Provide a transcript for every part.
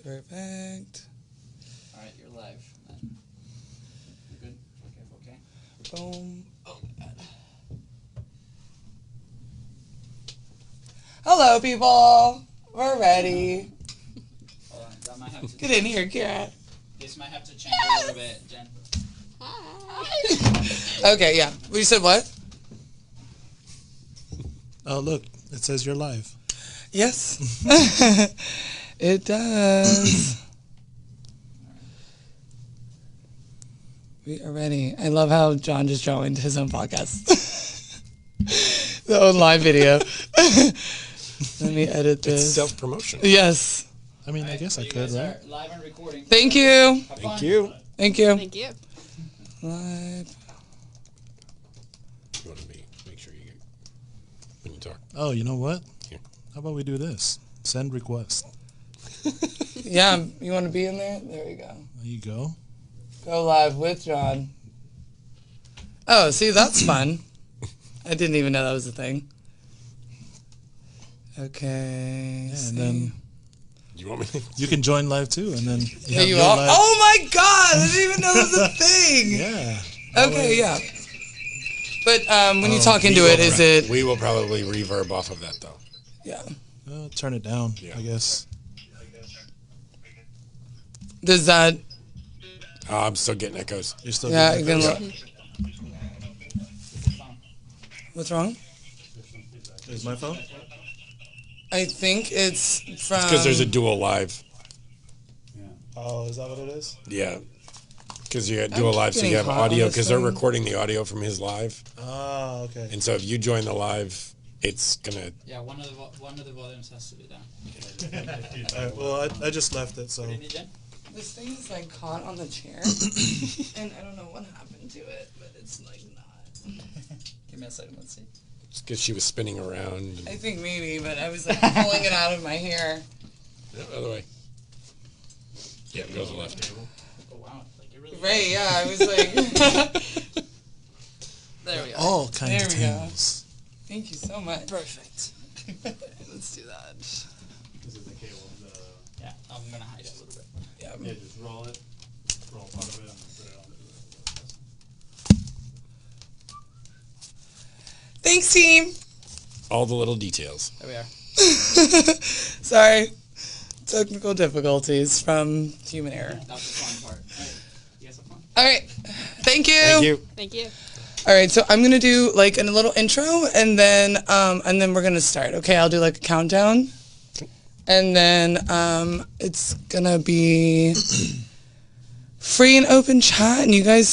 Perfect. All right, you're live. You good? Okay. Boom. Oh, God. Hello, people. We're ready. Hold on, that might have to Get in here, Kiera. This might have to change a little bit, Jen. Hi. Okay, yeah. You said what? Oh, look. It says you're live. Yes. It does. We are ready. I love how John just joined his own podcast. The own live video. Let me edit this. It's self-promotion. Yes. I mean, I guess I could, right? Live and recording. Thank you. Thank you. Thank you. Thank you. Live. You want to make sure you get when you talk. Oh, you know what? Here. How about we do this? Send request. Yeah, you want to be in there? There we go. There you go. Go live with John. Oh, see, that's fun. I didn't even know that was a thing. Okay. Yeah, and then You want me to? you can join live too, and then There you your are. live. Oh my God! I didn't even know that was a thing. Yeah. Okay, yeah. But when you talk into We it, will is it? We will probably reverb off of that, though. Yeah. Turn it down, Yeah. I guess. Does that? I'm still getting echoes. You're still Yeah. You getting can echoes? look. What's wrong? Is my phone? I think it's from. Because there's a dual live. Oh, is that what it is? Yeah. Because you got dual live, so you getting have hot on audio, this because they're thing. recording the audio from his live. Oh, okay. And so if you join the live, it's going to... Yeah, one of the volumes has to be down. All right, well, I just left it, so. What do you need, Jen? This thing is like caught on the chair, and I don't know what happened to it, but it's like not. Give me a second, let's see. It's because she was spinning around. I think maybe, but I was like pulling it out of my hair. The other way. Yeah, it goes left. Oh, wow. Like, it really Right? Yeah, I was like. There we go. All kinds There of we go. things. Thank you so much. Perfect. Let's do that. This is the cable. Yeah, I'm going to hide it a little bit. Yeah. Yeah, just roll it. Roll part of it and then put it on the Thanks, team. All the little details. There we are. Sorry. Technical difficulties from human error. That was the fun part. All right. You guys have fun? All right. Thank you. Thank you. Thank you. All right, so I'm gonna do like a little intro, and then we're gonna start. Okay, I'll do like a countdown, and then it's gonna be free and open chat, and you guys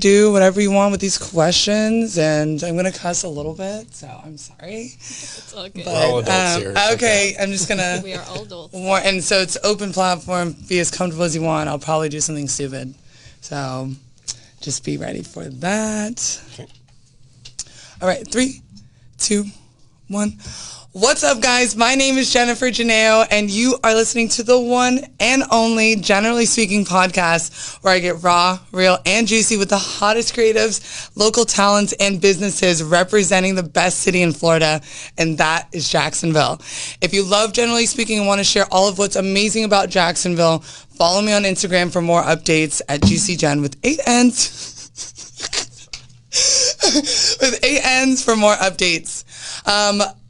do whatever you want with these questions, and I'm gonna cuss a little bit, so I'm sorry. It's all good. We're all adults here. It's Okay, I'm just gonna. We are all adults. And so it's open platform. Be as comfortable as you want. I'll probably do something stupid, so. Just be ready for that. Okay. All right, 3, 2, 1. What's up, guys? My name is Jennifer Janeo, and you are listening to the one and only Generally Speaking podcast, where I get raw, real, and juicy with the hottest creatives, local talents, and businesses representing the best city in Florida, and that is Jacksonville. If you love Generally Speaking and want to share all of what's amazing about Jacksonville, follow me on Instagram for more updates at GCGen with 8 N's. With 8 N's for more updates.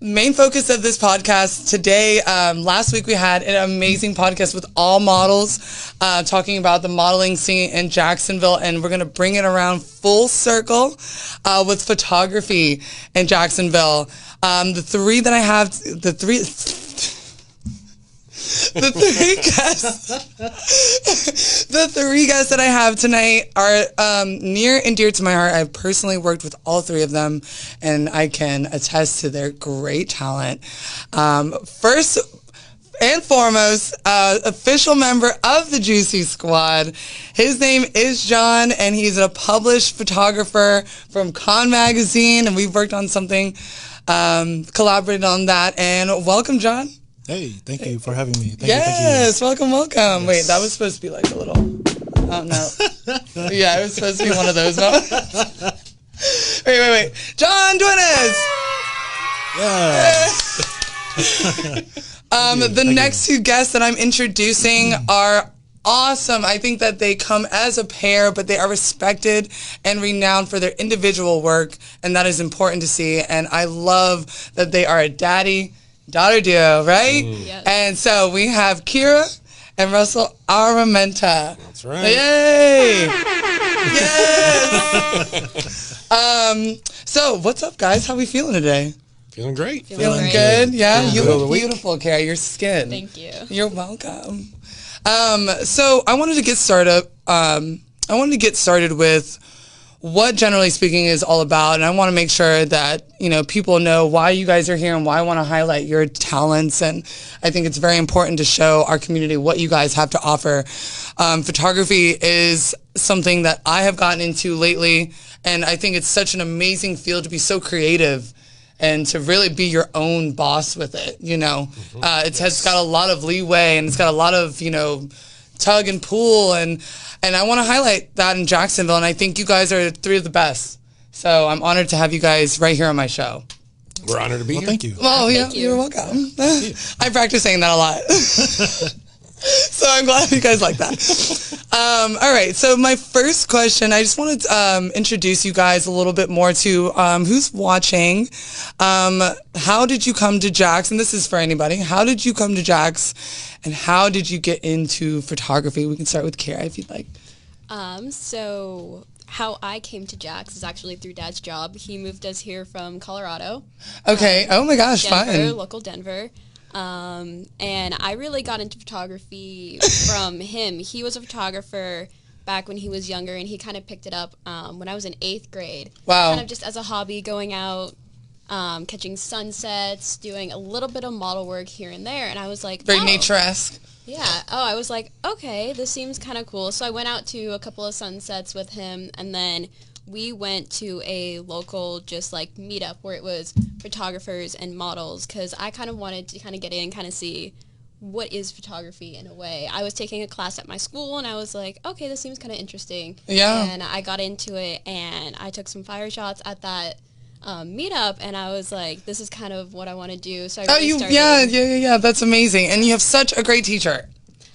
Main focus of this podcast today, last week we had an amazing podcast with all models, talking about the modeling scene in Jacksonville, and we're going to bring it around full circle with photography in Jacksonville. The three guests that I have tonight are near and dear to my heart. I've personally worked with all three of them, and I can attest to their great talent. First and foremost, official member of the Juicy Squad. His name is John, and he's a published photographer from Con Magazine, and we've worked on something, collaborated on that. And welcome, John. Hey, thank you for having me. Thank Yes, welcome. Yes. Wait, that was supposed to be like a little. Oh no. Yeah, it was supposed to be one of those moments. wait. John Duenas. Yeah. The next two guests that I'm introducing are awesome. I think that they come as a pair, but they are respected and renowned for their individual work, and that is important to see. And I love that they are a daddy-daughter duo, right? Yes. And so we have Kiera and Russel Arimenta. That's right. Yay! Yes! So what's up, guys? How we feeling today? Feeling great. Feeling great. good? Yeah? You Middle of the look week. beautiful, Kiera. Your skin. Thank you. You're welcome. So I wanted to get started. With what Generally Speaking is all about, and I want to make sure that people know why you guys are here and why I want to highlight your talents. And I think it's very important to show our community what you guys have to offer. Photography is something that I have gotten into lately, and I think it's such an amazing field to be so creative and to really be your own boss with it, It's got a lot of leeway, and it's got a lot of, tug and pull, and I want to highlight that in Jacksonville, and I think you guys are three of the best. So I'm honored to have you guys right here on my show. We're honored to be here. Thank you. Well, yeah, Thank you. you're welcome. I practice saying that a lot. So I'm glad you guys like that. All right, so my first question, I just want to introduce you guys a little bit more to who's watching. How did you come to Jax? And this is for anybody. How did you come to Jax, and how did you get into photography? We can start with Kiera if you'd like. So how I came to Jax is actually through Dad's job. He moved us here from Colorado. Okay. Oh my gosh, Denver, fun. local Denver. And I really got into photography from him. He was a photographer back when he was younger, and he kind of picked it up when I was in 8th grade. Wow. Kind of just as a hobby, going out, catching sunsets, doing a little bit of model work here and there. And I was like, Very oh, nature-esque. yeah. Oh, I was like, okay, this seems kind of cool. So I went out to a couple of sunsets with him, and then we went to a local just like meetup where it was photographers and models, because I kind of wanted to kind of get in, kind of see what is photography in a way. I was taking a class at my school, and I was like, okay, this seems kind of interesting. Yeah. And I got into it, and I took some fire shots at that meetup, and I was like, this is kind of what I want to do. So I really started. Yeah. That's amazing. And you have such a great teacher.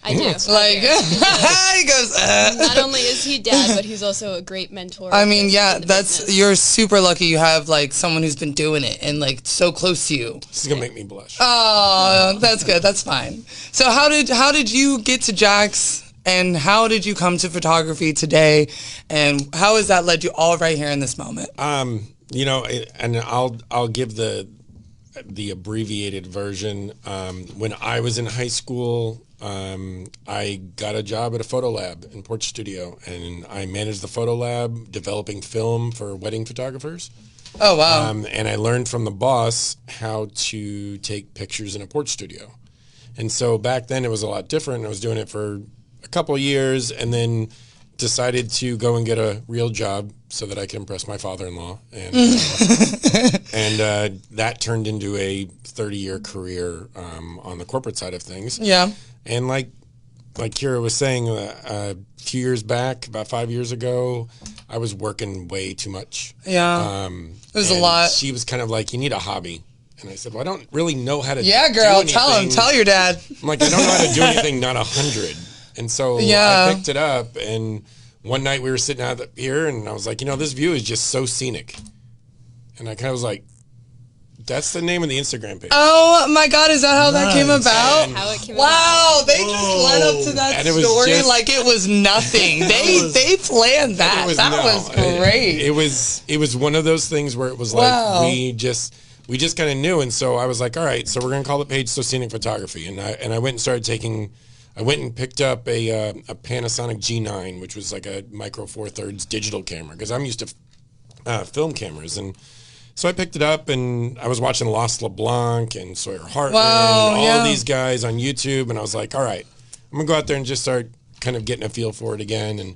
I do. Like, he goes, Not only is he dad, but he's also a great mentor. I mean, in yeah, the that's, business. you're super lucky you have, like, someone who's been doing it and, like, so close to you. This is going to make me blush. Oh, that's good. That's fine. So how did you get to Jax, and how did you come to photography today, and how has that led you all right here in this moment? And I'll give the abbreviated version. When I was in high school, I got a job at a photo lab in Porch Studio, and I managed the photo lab developing film for wedding photographers. Oh, wow. And I learned from the boss how to take pictures in a porch studio. And so back then it was a lot different. I was doing it for a couple of years, and then decided to go and get a real job so that I could impress my father-in-law. And that turned into a 30-year career on the corporate side of things. Yeah. And like Kiera was saying, a few years back, about 5 years ago, I was working way too much. Yeah. It was a and lot. She was kind of like, you need a hobby. And I said, well, I don't really know how to Yeah, do girl, anything. tell your dad. I'm like, I don't know how to do anything not 100. And so Yeah. I picked it up, and one night we were sitting out here, and I was like, this view is just so scenic. And I kind of was like, that's the name of the Instagram page. Oh my God, is that how that came Nice. about? How it came Wow, they just led up to that And it was story just- like it was nothing. They planned that. That was great. It was one of those things where it was Wow. like we just kind of knew, and so I was like, all right, so we're gonna call the page So Scenic Photography, and I went and started taking. I went and picked up a Panasonic G9, which was like a micro Four Thirds digital camera, because I'm used to film cameras, and so I picked it up, and I was watching Lost LeBlanc and Sawyer Hartman, Wow, and all yeah. of these guys on YouTube, and I was like, all right, I'm gonna go out there and just start kind of getting a feel for it again. And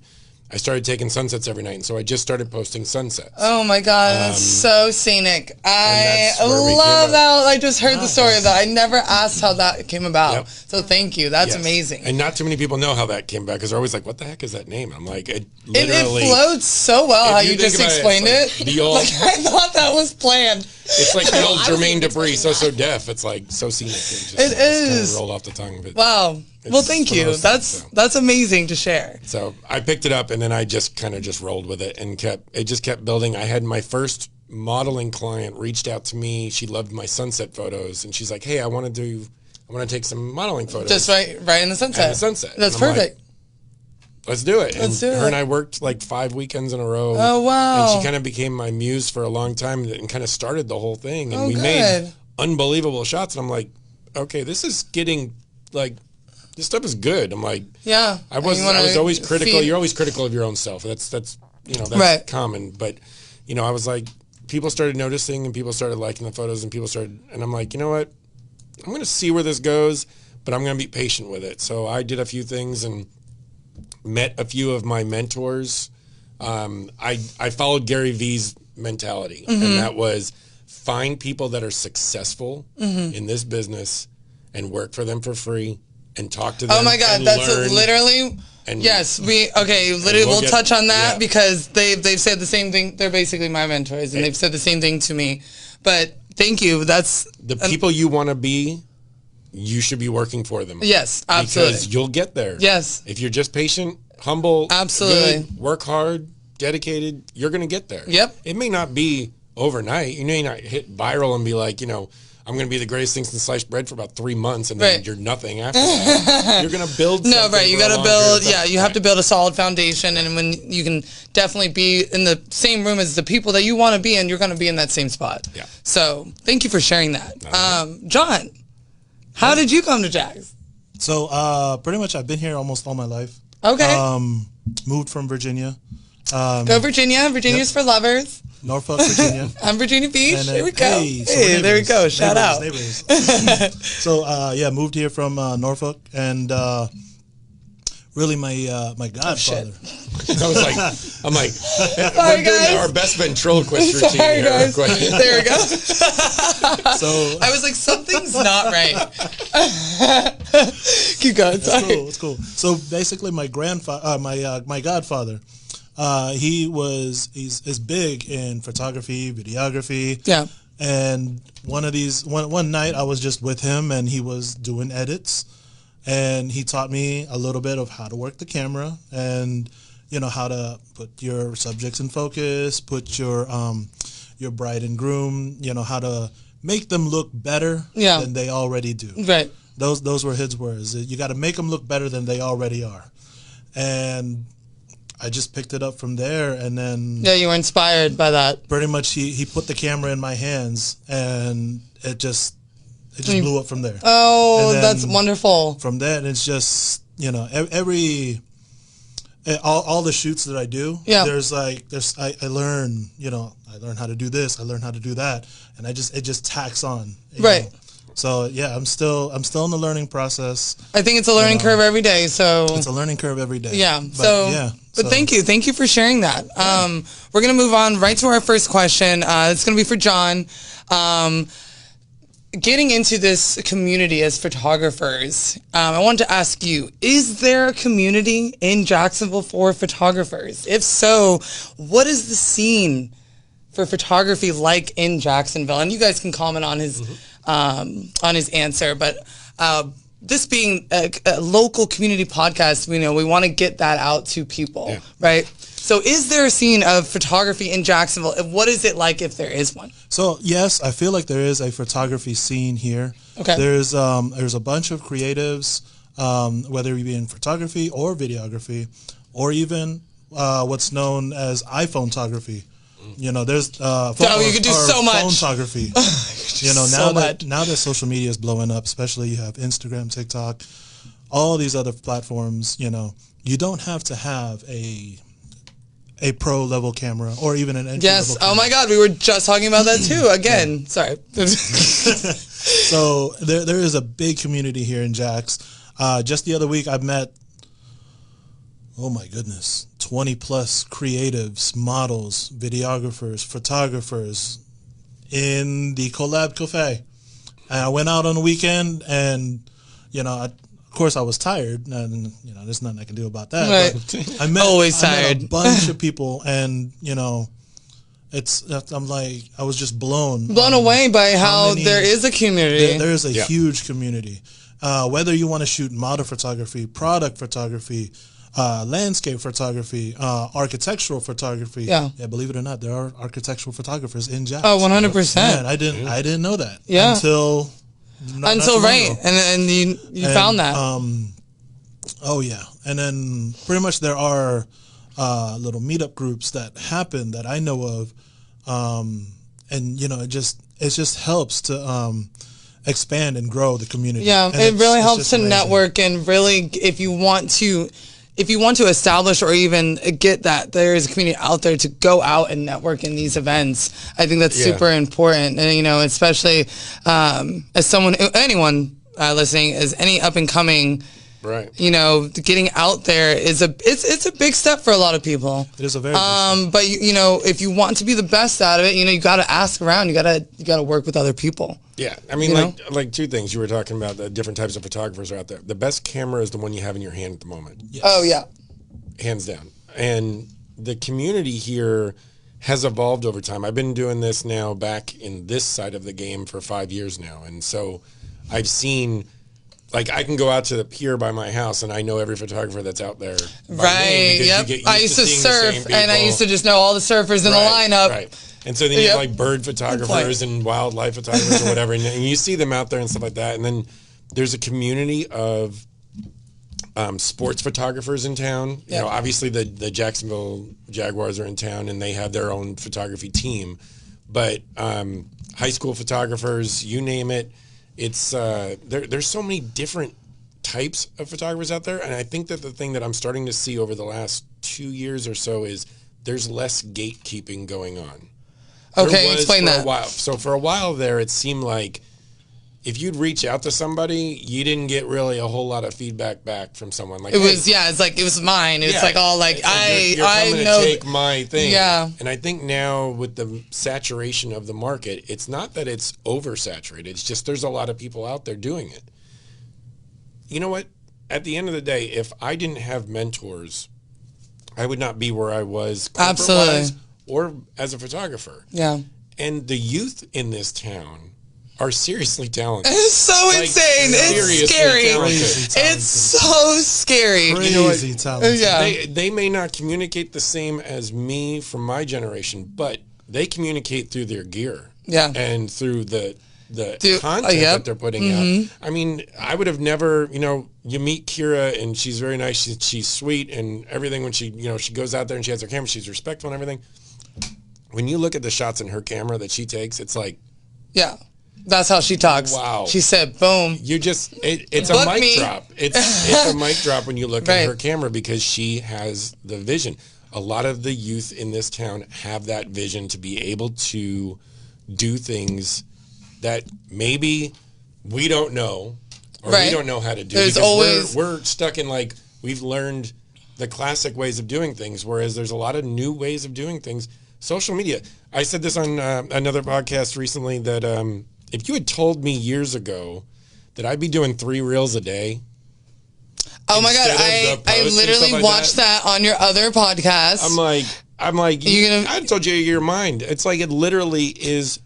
I started taking sunsets every night, and so I just started posting sunsets. Oh my God, that's so scenic. I that's where we love came that. I just heard the story of that. I never asked how that came about. Yep. So thank you. That's Yes. amazing. And not too many people know how that came back because they're always like, "What the heck is that name?" And I'm like, it It literally. floats so well If how you you think just about it, explained it's it. like the old- Like, I thought that was planned. It's like the old I was Jermaine even Dupri, so deaf. It's like so scenic. It just kind is. of rolled off the tongue. But Wow. Well, It's thank one of you. those things, That's amazing to share. So I picked it up, and then I just kind of just rolled with it and just kept building. I had my first modeling client reached out to me. She loved my sunset photos, and she's like, "Hey, I want to take some modeling photos." Just right in the sunset. In the sunset. That's And I'm like, perfect. Let's do it. Let's and do her it. and I worked like 5 weekends in a row. Oh, wow. And she kind of became my muse for a long time and kind of started the whole thing. And Oh, we good. made unbelievable shots. And I'm like, okay, this is getting like, this stuff is good. I'm like, Yeah. I was always critical. You're always critical of your own self. That's that's Right. common. But I was like, people started noticing and people started liking the photos and I'm like, you know what? I'm going to see where this goes, but I'm going to be patient with it. So I did a few things and met a few of my mentors. I followed Gary Vee's mentality, and that was find people that are successful in this business and work for them for free and talk to them. Oh my God, and that's learn. literally. And- Yes, literally, we'll get- touch on that yeah. because they've said the same thing. They're basically my mentors, and they've said the same thing to me. But thank you. That's The people you want to be, you should be working for them. yes, absolutely. Because you'll get there. Yes. If you're just patient, humble, Absolutely. good, work hard, dedicated, you're going to get there. Yep. It may not be overnight. You may not hit viral and be like, I'm going to be the greatest thing since sliced bread for about 3 months, and then Right. you're nothing after that. You're going to build No, something right. You for a got to long period build. of time. Yeah, you have to build a solid foundation, and when you can definitely be in the same room as the people that you want to be in, you're going to be in that same spot. Yeah. So thank you for sharing that, John. How did you come to Jags? So pretty much I've been here almost all my life. Okay. Moved from Virginia, Go Virginia. Virginia's for lovers. Norfolk, Virginia. I'm Virginia Beach. And then- Here we go. hey, so Hey, we're there we neighbors. go. Shout out. Neighbors. So moved here from Norfolk, and really my godfather. I'm like, Sorry, we're doing guys. our best ventriloquist routine Sorry, here. guys. Quick. There we go. So I was like, something's not right. Keep going. Sorry. it's cool. So basically, my grandfather, my godfather, he's big in photography, videography. Yeah. And one night I was just with him, and he was doing edits, and he taught me a little bit of how to work the camera, and how to put your subjects in focus, put your bride and groom, how to make them look better Yeah. than they already do. Right. Those were his words. You got to make them look better than they already are. And I just picked it up from there, and then Yeah, you were inspired by that. pretty much he put the camera in my hands, and it just blew up from there. Oh, And then that's wonderful. From that, it's just all the shoots that I do. Yeah. I learn how to do this. I learn how to do that, and it just tacks on. you Right. know. So yeah, I'm still in the learning process. I think it's a learning curve every day. So It's a learning curve every day. yeah. But But thank you for sharing that. We're gonna move on right to our first question. It's gonna be for John. Getting into this community as photographers, I wanted to ask you: is there a community in Jacksonville for photographers? If so, what is the scene for photography like in Jacksonville? And you guys can comment on his answer, but this being a local community podcast, we want to get that out to people, right? So is there a scene of photography in Jacksonville? And what is it like if there is one? So yes, I feel like there is a photography scene here. Okay. There's a bunch of creatives, whether you be in photography or videography, or even what's known as iPhone-tography. There's you can do so much. photography. so much. Now that social media is blowing up, especially you have Instagram, TikTok, all these other platforms. You don't have to have a pro level camera or even an entry Yes. level Oh camera. my God, we were just talking about that too. Again, sorry. So there is a big community here in Jax. Just the other week, I met, oh my goodness, 20 plus creatives, models, videographers, photographers in the Collab Cafe. And I went out on the weekend, and of course I was tired, and there's nothing I can do about that. Right. But I Always met tired. a bunch of people, and I'm like, I was just blown away by how many- there is a community. there is a huge community. Whether you want to shoot model photography, product photography, landscape photography, architectural photography. Yeah. Believe it or not, there are architectural photographers in Jacksonville. Oh, 100%. Man, I didn't know that. Yeah. Until not too long right, ago. and you found that. Oh yeah, and then pretty much there are little meetup groups that happen that I know of, and it just helps to expand and grow the community. Yeah, And it really it's helps just to amazing. network, and really, if you want to establish or even get that there is a community out there to go out and network in these events, I think that's super important. And especially as anyone listening, as any up and coming. Right. Getting out there is it's a big step for a lot of people. It is a very big step. But if you want to be the best at it, you got to ask around. You got to work with other people. Yeah, I mean, like two things. You were talking about the different types of photographers are out there. The best camera is the one you have in your hand at the moment. Yes. Oh yeah. Hands down. And the community here has evolved over time. I've been doing this now back in this side of the game for 5 years now. And so I've seen, like, I can go out to the pier by my house and I know every photographer that's out there. By name, because you get used I used to seeing the same surf, and I people. used to just know all the surfers in the lineup. Right. And so then you have like bird photographers and wildlife photographers or whatever, and you see them out there and stuff like that. And then there's a community of sports photographers in town. Obviously the Jacksonville Jaguars are in town, and they have their own photography team. But high school photographers, you name it, it's there's so many different types of photographers out there. And I think that the thing that I'm starting to see over the last 2 years or so is there's less gatekeeping going on. Okay, explain that. For a while. So for a while there, it seemed like if you'd reach out to somebody, you didn't get really a whole lot of feedback back from someone. Like, It's like it was mine. It's like all like you're coming know. to take my thing. Yeah. And I think now with the saturation of the market, it's not that it's oversaturated. It's just there's a lot of people out there doing it. You know what? At the end of the day, if I didn't have mentors, I would not be where I was corporate-wise or as a photographer. Yeah. And the youth in this town are seriously talented. It's so insane. It's scary. Talented. It's so scary. Crazy talented. Yeah. They may not communicate the same as me from my generation, but they communicate through their gear. Yeah. And through the content that they're putting out. I mean, I would have never, you meet Kiera and she's very nice. She's sweet and everything. When she goes out there and she has her camera, she's respectful and everything. When you look at the shots in her camera that she takes, it's like, yeah, that's how she talks. Wow. She said, boom. You just, it's a Book mic me. drop. It's a mic drop when you look Right. at her camera because she has the vision. A lot of the youth in this town have that vision to be able to do things that maybe we don't know or Right. we don't know how to do. There's because always- we're stuck in like, we've learned the classic ways of doing things, whereas there's a lot of new ways of doing things. Social media. I said this on another podcast recently that if you had told me years ago that I'd be doing 3 reels a day. Oh my God. instead of the I posts and literally stuff like watched that on your other podcast. I'm like, You gonna- I told you your mind. It's like it literally is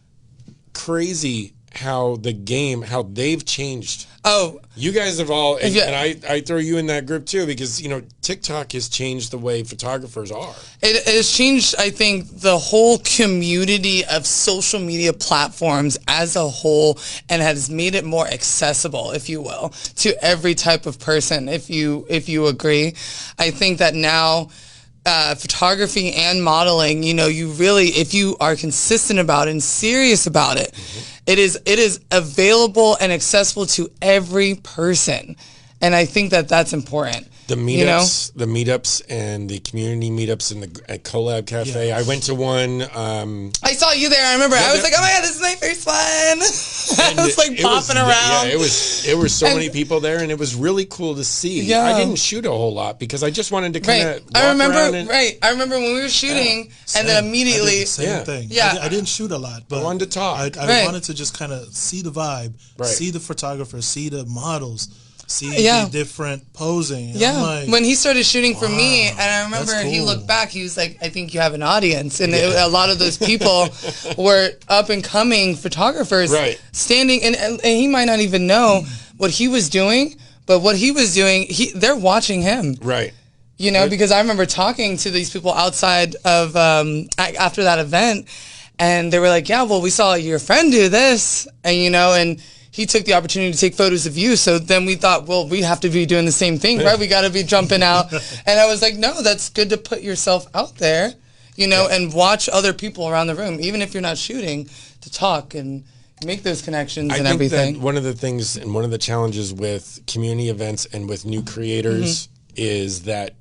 crazy how they've changed. Oh, You guys have all, and, Yeah. and I throw you in that group too because, TikTok has changed the way photographers are. it has changed, I think, the whole community of social media platforms as a whole, and has made it more accessible, if you will, to every type of person. If you agree, I think that now photography and modeling, you really, if you are consistent about it and serious about it, it is available and accessible to every person. And I think that that's important. The you know? meetups and the community meetups at Collab Cafe. Yeah. I went to one. I saw you there. I remember. I was like, oh my God, this is my first one. I was like it popping around. Yeah, it was so many people there, and it was really cool to see. Yeah. I didn't shoot a whole lot because I just wanted to kind of walk I remember. around and, I remember when we were shooting, and then Same. immediately. I did the same thing. Yeah. I didn't shoot a lot, but I wanted to talk. I wanted to just kind of see the vibe, Right. see the photographers, see the models, see Yeah. the different posing. And Yeah, I'm like, when he started shooting for me, wow, and I remember that's he cool. looked back, he was like, I think you have an audience. And a lot of those people were up and coming photographers Right. standing, and he might not even know what he was doing, but what he was doing, they're watching him. right. You know, because I remember talking to these people outside of, after that event, and they were like, yeah, well, we saw your friend do this, and you know, and he took the opportunity to take photos of you. So then we thought, well, we have to be doing the same thing, right? We got to be jumping out. And I was like, no, that's good to put yourself out there, you know, and watch other people around the room, even if you're not shooting, to talk and make those connections and everything. That one of the things and one of the challenges with community events and with new creators is that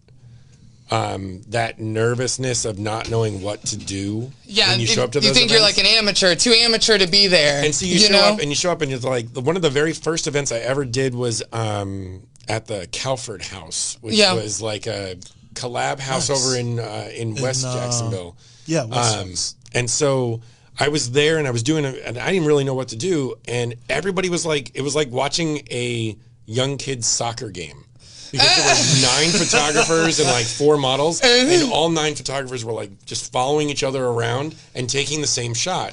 that nervousness of not knowing what to do when you show up to those you think events. you're like an amateur, too amateur to be there. And so you show up and it's like one of the very first events I ever did was at the Calford House, which was like a collab house over in West Jacksonville. Yeah, West and so I was there and I was doing it and I didn't really know what to do, and everybody was like, it was like watching a young kid's soccer game. Because there were 9 photographers and like 4 models, and all 9 photographers were like just following each other around and taking the same shot.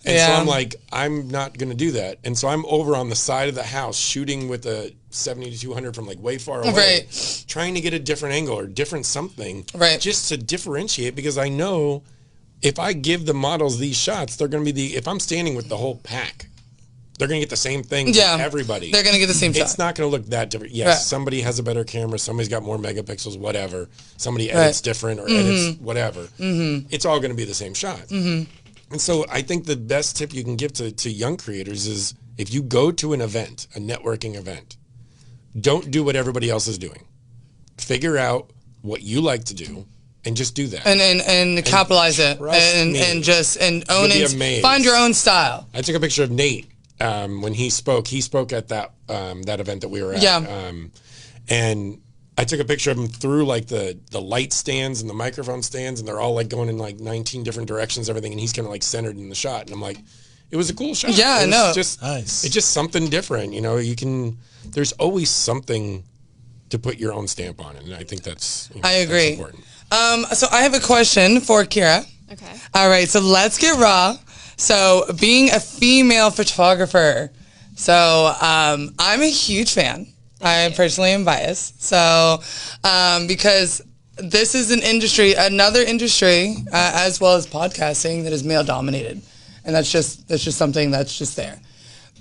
And so I'm like, I'm not going to do that. And so I'm over on the side of the house shooting with a 70-200 from like way far away, trying to get a different angle or different something, just to differentiate, because I know if I give the models these shots, they're going to be if I'm standing with the whole pack, they're going to get the same thing from everybody. They're going to get the same shot. It's not going to look that different. Yes, somebody has a better camera. Somebody's got more megapixels, whatever. Somebody edits different or edits whatever. It's all going to be the same shot. And so I think the best tip you can give to young creators is if you go to an event, a networking event, don't do what everybody else is doing. Figure out what you like to do and just do that. And capitalize it. And just own it. Find your own style. I took a picture of Nate. When he spoke at that event that we were at. And I took a picture of him through like the light stands and the microphone stands, and they're all like going in like 19 different directions, everything, and he's kind of like centered in the shot. And I'm like, it was a cool shot. Yeah, I know. Just nice. It's just something different, you know. There's always something to put your own stamp on it, and I think that's I agree. That's important. So I have a question for Kiera. Okay. All right, so let's get raw. So being a female photographer, so I'm a huge fan. I personally am biased. So because this is another industry, as well as podcasting, that is male dominated, and that's just something that's just there.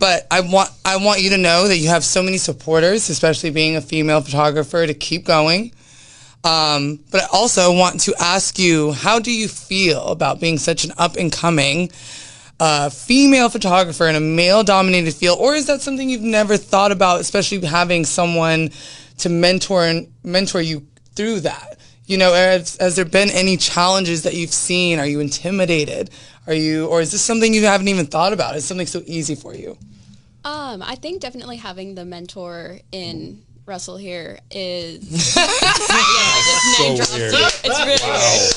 But I want you to know that you have so many supporters, especially being a female photographer, to keep going. But I also want to ask you, how do you feel about being such an up-and-coming female photographer in a male-dominated field? Or is that something you've never thought about, especially having someone to mentor you through that? You know, has there been any challenges that you've seen? Are you intimidated? Or is this something you haven't even thought about? Is something so easy for you? I think definitely having the mentor in Russell here is So weird. It's really weird.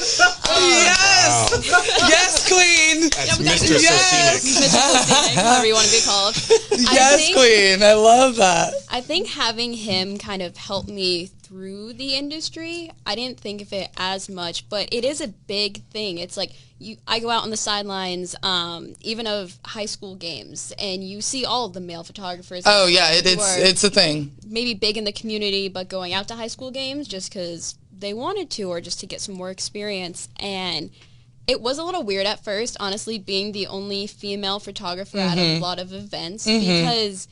Yes, queen. That's Mr. Socinic. Mr. Socinic, however you want to be called. Yes, queen. I love that. I think having him kind of help me through the industry, I didn't think of it as much, but it is a big thing. It's like I go out on the sidelines, even of high school games, and you see all of the male photographers. Oh yeah, it's a thing. Maybe big in the community, but going out to high school games just because they wanted to, or just to get some more experience. And it was a little weird at first, honestly, being the only female photographer at a lot of events, because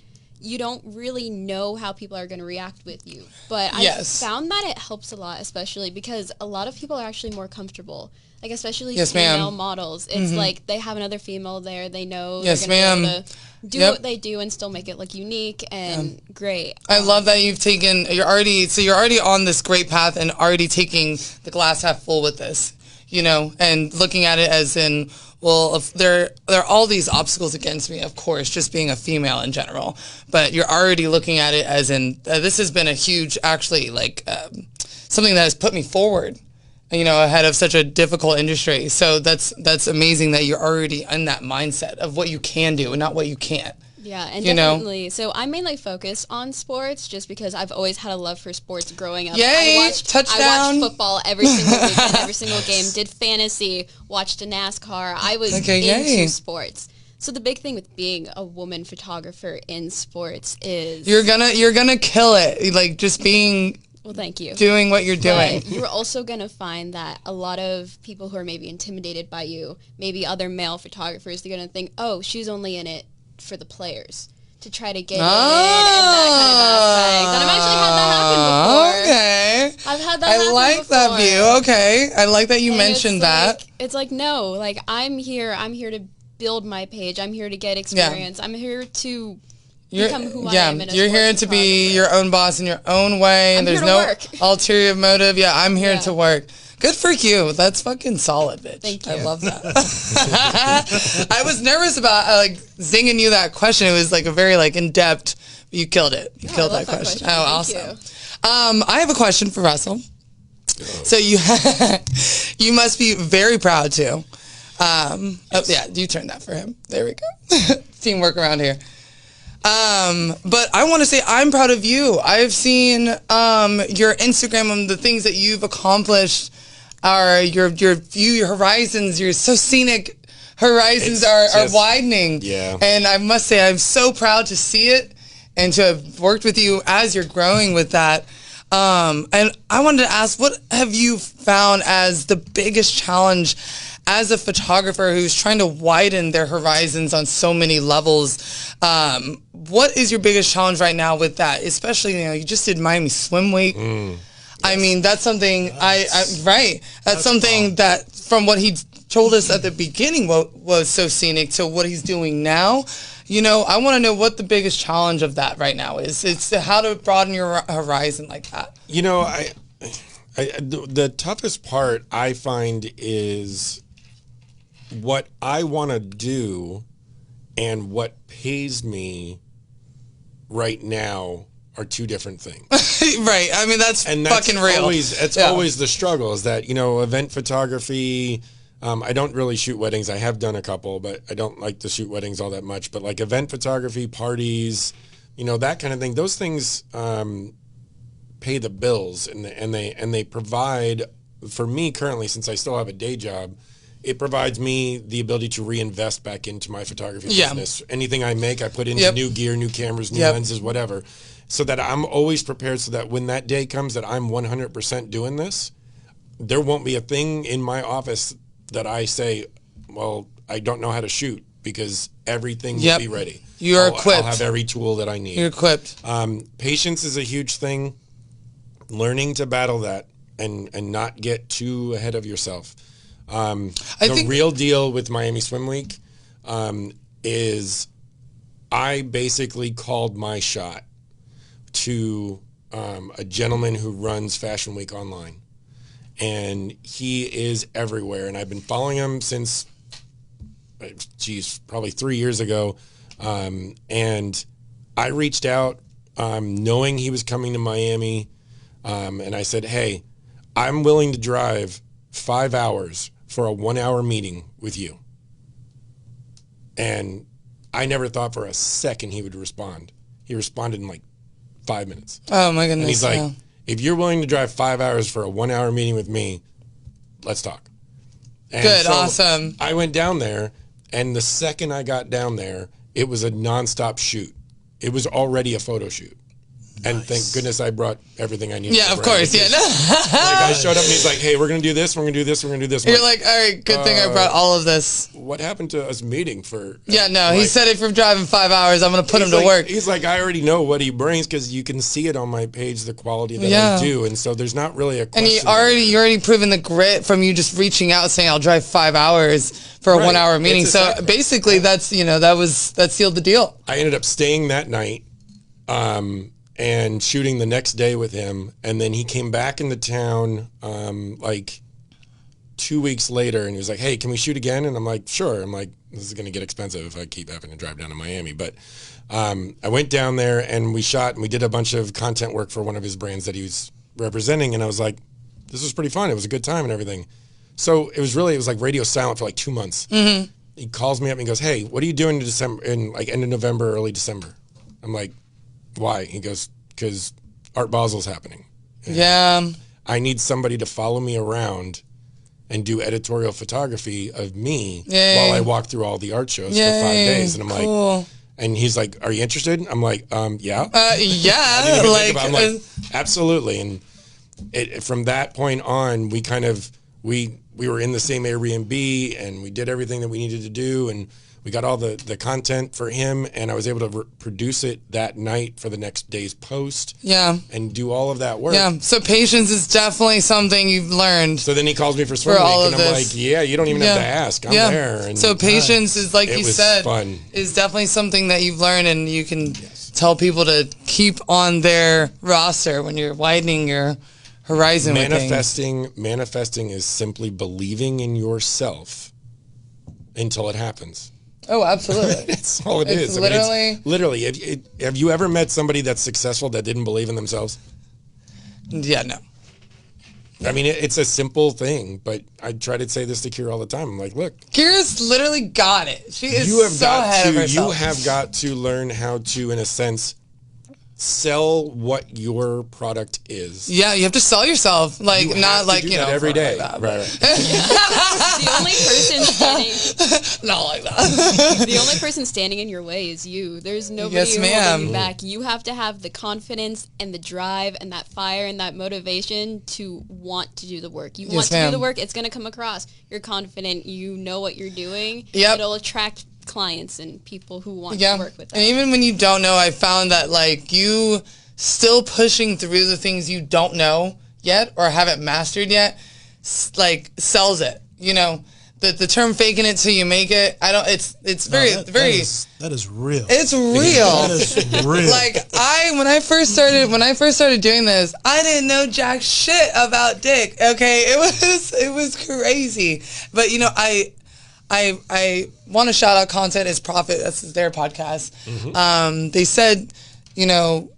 you don't really know how people are going to react with you. But I found that it helps a lot, especially because a lot of people are actually more comfortable. Like, especially female models. It's like they have another female there. They know they're going to be able to do what they do and still make it look unique and great. I love that you're already on this great path and already taking the glass half full with this, you know, and looking at it as in, well, if there are all these obstacles against me, of course, just being a female in general. But you're already looking at it as in, this has been a huge, actually, like, something that has put me forward, you know, ahead of such a difficult industry. So that's amazing that you're already in that mindset of what you can do and not what you can't. Yeah, and definitely. So I mainly focus on sports just because I've always had a love for sports growing up. Yay! I watched football every single weekend, every single game, did fantasy, watched a NASCAR. I was into sports. So the big thing with being a woman photographer in sports is you're gonna kill it. Like, just being well, thank you. Doing what you're doing. But you're also going to find that a lot of people who are maybe intimidated by you, maybe other male photographers, they're going to think, oh, she's only in it for the players, to try to get in and that kind of aspect. And I've actually had that happen before. Okay. I've had that happen before. I like that view. Okay. I like that you mentioned that. It's like, no, like, I'm here to build my page. I'm here to get experience. I'm here to become who I am. You're here to be your own boss in your own way, and there's no ulterior motive. Yeah, I'm here to work. Good for you. That's fucking solid, bitch. Thank you. I love that. I was nervous about like zinging you that question. It was like a very like in depth. You killed it. You killed that question. Oh, awesome. I have a question for Russell. So you you must be very proud too. Oh yeah, you turned that for him. There we go. Teamwork around here. But I want to say I'm proud of you. I've seen your Instagram and the things that you've accomplished. Are your view, your horizons, your so scenic horizons are widening. Yeah. And I must say I'm so proud to see it and to have worked with you as you're growing with that. And I wanted to ask, what have you found as the biggest challenge as a photographer who's trying to widen their horizons on so many levels? What is your biggest challenge right now with that? Especially, you know, you just did Miami Swim Week. I mean, that's something That's something that from what he told us at the beginning was so scenic to what he's doing now. You know, I want to know what the biggest challenge of that right now is. It's how to broaden your horizon like that. You know, the toughest part I find is what I want to do and what pays me right now are two different things. Right. I mean, that's fucking real. Always the struggle is that, you know, event photography, I don't really shoot weddings. I have done a couple, but I don't like to shoot weddings all that much. But like event photography, parties, you know, that kind of thing, those things pay the bills and they provide, for me currently, since I still have a day job, it provides me the ability to reinvest back into my photography business. Anything I make, I put into new gear, new cameras, new lenses, whatever, so that I'm always prepared so that when that day comes that I'm 100% doing this, there won't be a thing in my office that I say, well, I don't know how to shoot, because everything will be ready. You're equipped. I'll have every tool that I need. You're equipped. Patience is a huge thing. Learning to battle that and not get too ahead of yourself. The real deal with Miami Swim Week is I basically called my shot to a gentleman who runs Fashion Week online. And he is everywhere. And I've been following him since, probably 3 years ago. And I reached out knowing he was coming to Miami. And I said, hey, I'm willing to drive 5 hours for a 1 hour meeting with you. And I never thought for a second he would respond. He responded in like 5 minutes. Oh my goodness. And he's like, if you're willing to drive 5 hours for a 1 hour meeting with me, let's talk. And good, awesome. I went down there, and the second I got down there, it was a nonstop shoot. It was already a photo shoot. And thank goodness I brought everything I needed. Yeah, of course. Yeah. No. Like I showed up and he's like, "Hey, we're gonna do this. We're gonna do this. We're gonna do this." You're like, all right, good thing I brought all of this. What happened to us meeting for? Yeah, no. He said if you're driving 5 hours, I'm gonna put him to work. He's like, I already know what he brings because you can see it on my page, the quality that I do, and so there's not really a question. And you already proven the grit from you just reaching out saying I'll drive 5 hours for a 1 hour meeting. So basically, that's that sealed the deal. I ended up staying that night. And shooting the next day with him, and then he came back into town like 2 weeks later, and he was like, "Hey, can we shoot again?" And I'm like, "Sure." I'm like, "This is going to get expensive if I keep having to drive down to Miami." But I went down there and we shot, and we did a bunch of content work for one of his brands that he was representing, and I was like, "This was pretty fun. It was a good time and everything." So it was like radio silent for like 2 months. Mm-hmm. He calls me up and he goes, "Hey, what are you doing in like end of November, early December?" I'm like, "Why?" He goes, "Because Art Basel's happening. And I need somebody to follow me around and do editorial photography of me while I walk through all the art shows for 5 days." And I'm like, and he's like, "Are you interested?" I'm like, "Yeah." Yeah. I'm like, absolutely. And from that point on, we kind of, we were in the same Airbnb and we did everything that we needed to do. And we got all the content for him, and I was able to produce it that night for the next day's post. Yeah. And do all of that work. Yeah. So patience is definitely something you've learned. So then he calls me for swim week, and I'm like, "Yeah, you don't even have to ask. I'm there." And so patience is, like you said, fun. Is definitely something that you've learned, and you can tell people to keep on their roster when you're widening your horizon. Manifesting is simply believing in yourself until it happens. Oh, absolutely. That's all it is. Literally. Have you ever met somebody that's successful that didn't believe in themselves? Yeah, no. I mean, it's a simple thing, but I try to say this to Kiera all the time. I'm like, look. Kiera's literally got it. She is so ahead of herself. You have got to learn how to, in a sense, sell what your product is. Yeah, you have to sell yourself. Like, not like, you know, every day. Like that, right. The only person standing not like that. the only person standing in your way is you. There's nobody Yes, ma'am. holding you back. You have to have the confidence and the drive and that fire and that motivation to want to do the work. You want to do the work, it's going to come across. You're confident, you know what you're doing. Yep. It'll attract clients and people who want to work with us. And even when you don't know, I found that like you still pushing through the things you don't know yet or haven't mastered yet, like sells it. You know, the term "faking it till you make it." I don't. It's very. That is real. It's real. That is real. Like when I first started doing this, I didn't know jack shit about dick. Okay, it was crazy. But you know, I want to shout out Content is Profit. That's their podcast. Mm-hmm. They said, you know,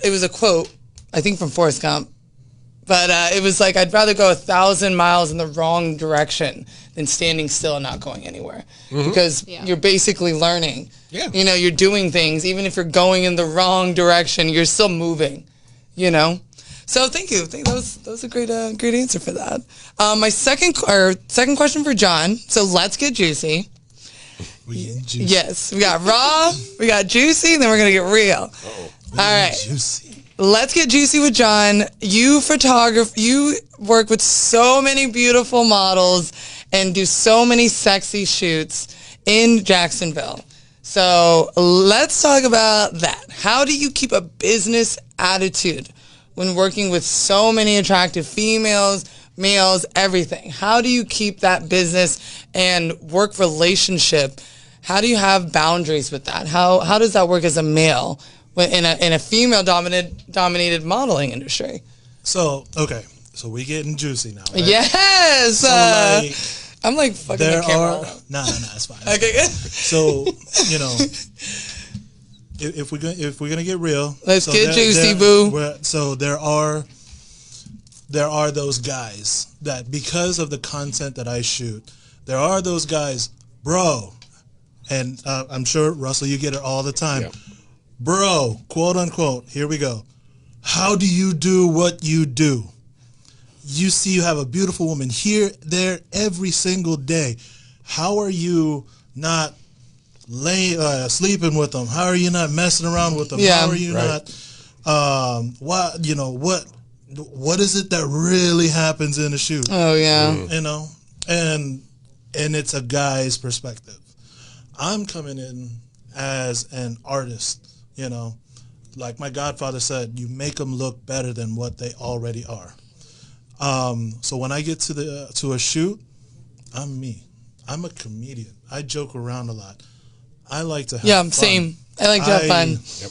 it was a quote, I think from Forrest Gump, but it was like, I'd rather go 1,000 miles in the wrong direction than standing still and not going anywhere. Mm-hmm. Because you're basically learning. Yeah. You know, you're doing things. Even if you're going in the wrong direction, you're still moving, you know? So thank you. I think that was a great answer for that. My second question for John. So let's get juicy. We get juicy. Yes, we got raw, we got juicy, then we're gonna get real. Uh-oh. All right, Juicy. Let's get juicy with John. You work with so many beautiful models and do so many sexy shoots in Jacksonville. So let's talk about that. How do you keep a business attitude when working with so many attractive females, males, everything? How do you keep that business and work relationship? How do you have boundaries with that? How does that work as a male in a female dominated modeling industry? So we getting juicy now, right? Yes. So I'm like fucking the camera. No, it's fine. Okay, good. So, you know, if we're gonna get real, let's get juicy, boo. So there are those guys that, because of the content that I shoot, there are those guys, bro, and I'm sure, Russell, you get it all the time. Yeah. Bro, quote unquote, here we go. How do you do what you do? You see you have a beautiful woman here, there, every single day. How are you not sleeping with them? How are you not messing around with them? Yeah. How are you not What is it that really happens in a shoot? Oh yeah. You know, and it's a guy's perspective. I'm coming in as an artist, you know, like my godfather said, you make them look better than what they already are. So when I get to a shoot, I'm me. I'm a comedian. I joke around a lot. I like to have fun. Same. I like to have fun. Yep.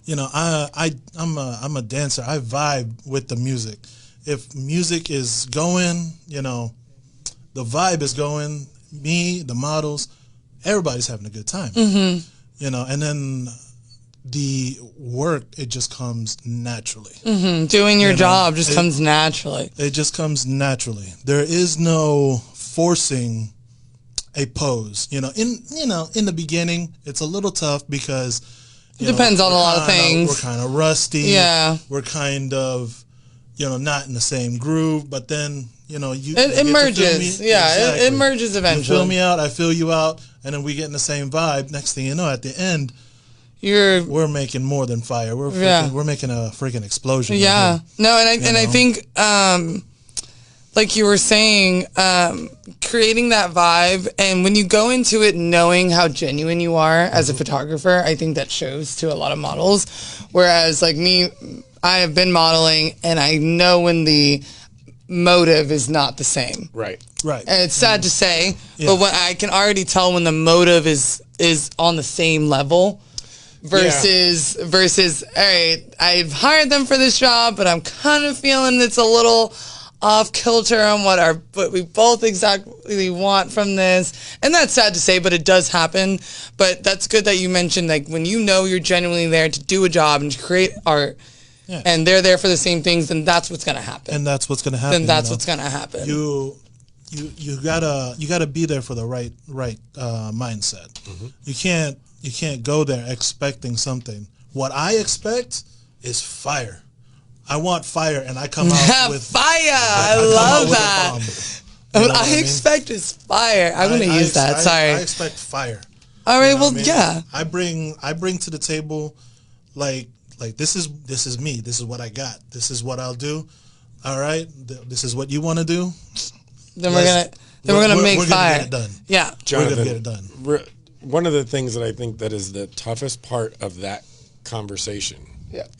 You know, I'm a dancer. I vibe with the music. If music is going, you know, the vibe is going, me, the models, everybody's having a good time. Mm-hmm. You know, and then the work, it just comes naturally. Mm-hmm. Doing your job just comes naturally. It just comes naturally. There is no forcing a pose. You know, in the beginning, it's a little tough because It depends on a lot of things. We're kind of rusty. Yeah. We're kind of, you know, not in the same groove. But then, you know, you It merges. Yeah, Exactly. it merges eventually. You fill me out, I fill you out, and then we get in the same vibe. Next thing you know, at the end, we're making more than fire. We're making a freaking explosion. Yeah. Right No, and I think like you were saying, creating that vibe, and when you go into it knowing how genuine you are as a photographer, I think that shows to a lot of models. Whereas like me, I have been modeling, and I know when the motive is not the same. Right. Right. And it's sad to say, but when I can already tell when the motive is on the same level. Versus, all right, I've hired them for this job, but I'm kind of feeling it's a little off kilter on what we both exactly want from this. And that's sad to say, but it does happen. But that's good that you mentioned, like, when you know you're genuinely there to do a job and to create art, and they're there for the same things, then that's what's going to happen. And that's what's going to happen. Then that's what's going to happen. You gotta be there for the right mindset. Mm-hmm. You can't go there expecting something. What I expect is fire. I want fire, and I come out with fire. I love that. What I expect is fire. I'm going to use that. Sorry. I expect fire. All right. You know Well, what I mean? yeah. I bring to the table, like this is me. This is what I got. This is what I'll do. All right. This is what you want to do. Then we're gonna make fire. Get it done. Yeah. Jonathan, we're gonna get it done. One of the things that I think that is the toughest part of that conversation